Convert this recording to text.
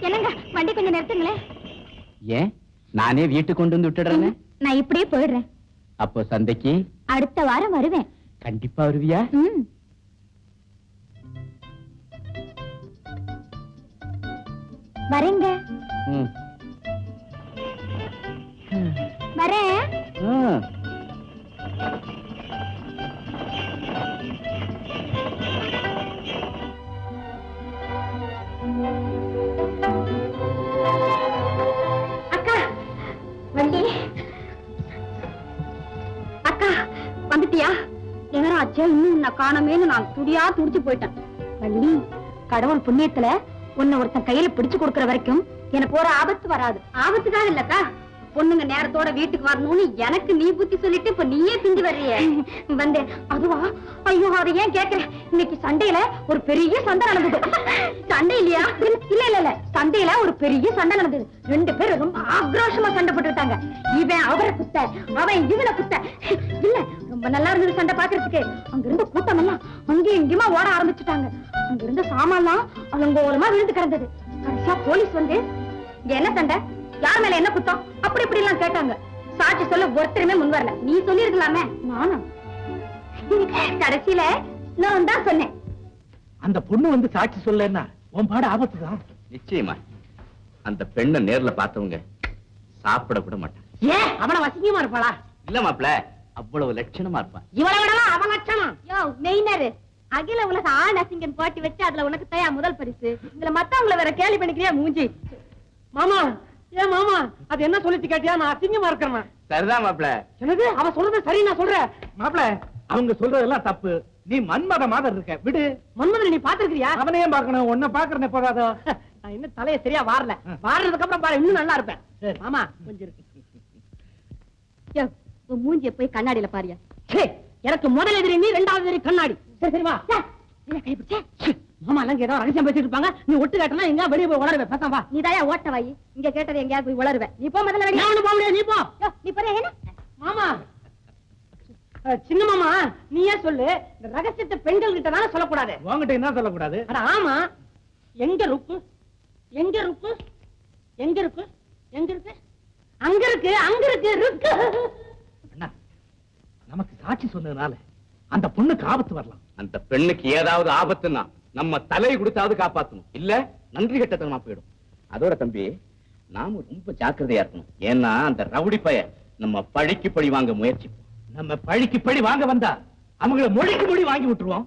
என்னங்க வண்டி கொஞ்சம் நிறுத்துங்களேன். ஏன் நானே வீட்டுக்கு கொண்டு வந்து விட்டுடுறேன். நான் இப்படியே போயிடுறேன். அப்போ சந்தைக்கு அடுத்த வாரம் வருவேன். கண்டிப்பா வருவியா? வரேங்க. வரேன். அக்கா வண்டி. அக்கா வந்துட்டியா? நேரம் ஆச்சே, இன்னும் நான் காணமேன்னு நான் துடியா துடிச்சு போயிட்டேன். வள்ளி, கடவுள் புண்ணியத்துல உன்னை ஒருத்தன் கையில பிடிச்சு கொடுக்கற வரைக்கும் எனக்கு ஒரு ஆபத்து வராது. ஆபத்துதான் இல்லக்கா, பொண்ணுங்க நேரத்தோட வீட்டுக்கு வரணும்னு எனக்கு நீ புத்தி சொல்லிட்டு இப்ப நீயே திண்டி வர்றிய வந்து. அதுவா? ஐயோ, அதை ஏன் கேக்குறேன்? இன்னைக்கு சண்டையில ஒரு பெரிய சண்டை நடந்தது. சண்டை இல்லையா? இல்ல இல்ல இல்ல, சண்டையில ஒரு பெரிய சண்டை நடந்தது. ரெண்டு பேரும் ரொம்ப ஆக்ரோஷமா சண்டை போட்டுட்டாங்க. இவன் அவரை குத்த, அவன் இவனை குத்த. இல்ல, ரொம்ப நல்லா இருந்தது சண்டை பாக்குறதுக்கு. அங்க இருந்த கூட்டம் எல்லாம் அங்கேயும் இங்கேயுமா ஓட ஆரம்பிச்சுட்டாங்க. அங்க இருந்த சாமான்லாம் அலங்கோலமா விழுந்து கிடந்தது. கடைசியா போலீஸ் வந்து இங்க என்ன சண்டை, யார் மேல என்ன குத்தம், அப்படி இப்படி எல்லாம் கேட்டாங்க. சாட்சி சொல்ல ஒருத்தருமே முன் வரல. நீ சொல்லிருக்கலாமே. நானும் கடைசியில நான் தான் சொன்னேன். அந்த பொண்ணு வந்து சாட்சி சொல்லன்னா உன் பாடு ஆபத்துதான். நிச்சயமா அந்த பெண்ணை நேர்ல பார்த்தவங்க சாப்பிட கூட மாட்டாங்க. ஏன் அவன வசிங்கமா இருப்பாளா? இல்ல மாப்ள, அவ்வளவு லட்சணமா இருப்பான். இவளை விடலாம் அவன் லட்சணம். யோ மெயினர், அகில உலக ஆண் அசிங்கன் போட்டி வச்சு அதுல உனக்கு தயா முதல் பரிசு. இதுல மத்தவங்களை வேற கேலி பண்ணிக்கிறியா மூஞ்சி? மாமா, ஏன் மாமா அது என்ன சொல்லிட்டு கேட்டியா? நான் அசிங்கமா இருக்கிறேன். சரிதான் மாப்ள. என்னது அவன் சொல்றது சரி? நான் சொல்றேன் மாப்பிள, அவங்க சொல்றதெல்லாம் தப்பு. நீ மன்மத மாதிரி இருக்க, விடு. மன்மதனை நீ பாத்துருக்கியா? அவனையும் பார்க்கணும், உன்ன பாக்குறேன் போதாதோ. நான் இன்னும் தலைய சரியா வாரல. வாரதுக்கு அப்புறம் பாரு, இன்னும் நல்லா இருப்பேன். மாமா கொஞ்சம் இருக்கு. யோ, உன் மூஞ்சிய போய் கண்ணாடியில பாரியா. எனக்கு முதல் எதிரி நீ, இரண்டாவது எதிரி கண்ணாடி. சரி சரி வா. மாமா எல்லாம் ஏதோ ரகசியம் பேசிட்டு இருப்பாங்க. நீ ஒட்டு கேட்டனா எங்க வெளியே போய் உளருவே. பேசாம வா. நீ தாயா ஓட்ட வாயி, இங்க கேட்டது எங்கயாவது போய் உளருவேன். நீ போ முதல்ல. நான் ஒண்ணு போக முடியாது, நீ போ. நீ போறியா? என்ன மாமா, சின்ன மாமா நீயே சொல்லு, இந்த ரகசியத்தை பெண்கள் கிட்ட தானே சொல்லக்கூடாது. உன்கிட்ட என்ன சொல்லக்கூடாது? அட ஆமா. எங்க இருக்கு, எங்க இருக்கு, எங்க இருக்கு, எங்க இருக்கு, அங்க இருக்கு, அங்க இருக்கு, இருக்கு. அண்ணா, நமக்கு சாட்சி சொன்னதுனால அந்த பொண்ணுக்கு ஆபத்து வரலாம். அந்த பெண்ணுக்கு ஏதாவது ஆபத்துன்னா நம்ம தலையை கொடுத்தாவது காப்பாத்தணும். இல்ல நன்றி கெட்டத்தனமா போயிடும். அதோட தம்பி, நாம ரொம்ப ஜாக்கிரதையா இருக்கணும். ஏன்னா அந்த ரவுடி பைய நம்ம பழிக்கு பழி வாங்க முயற்சிப்போம். நம்ம பழிக்கு பழி வாங்க வந்தா அவங்கள மொழிக்கு மொழி வாங்கி விட்டுருவோம்.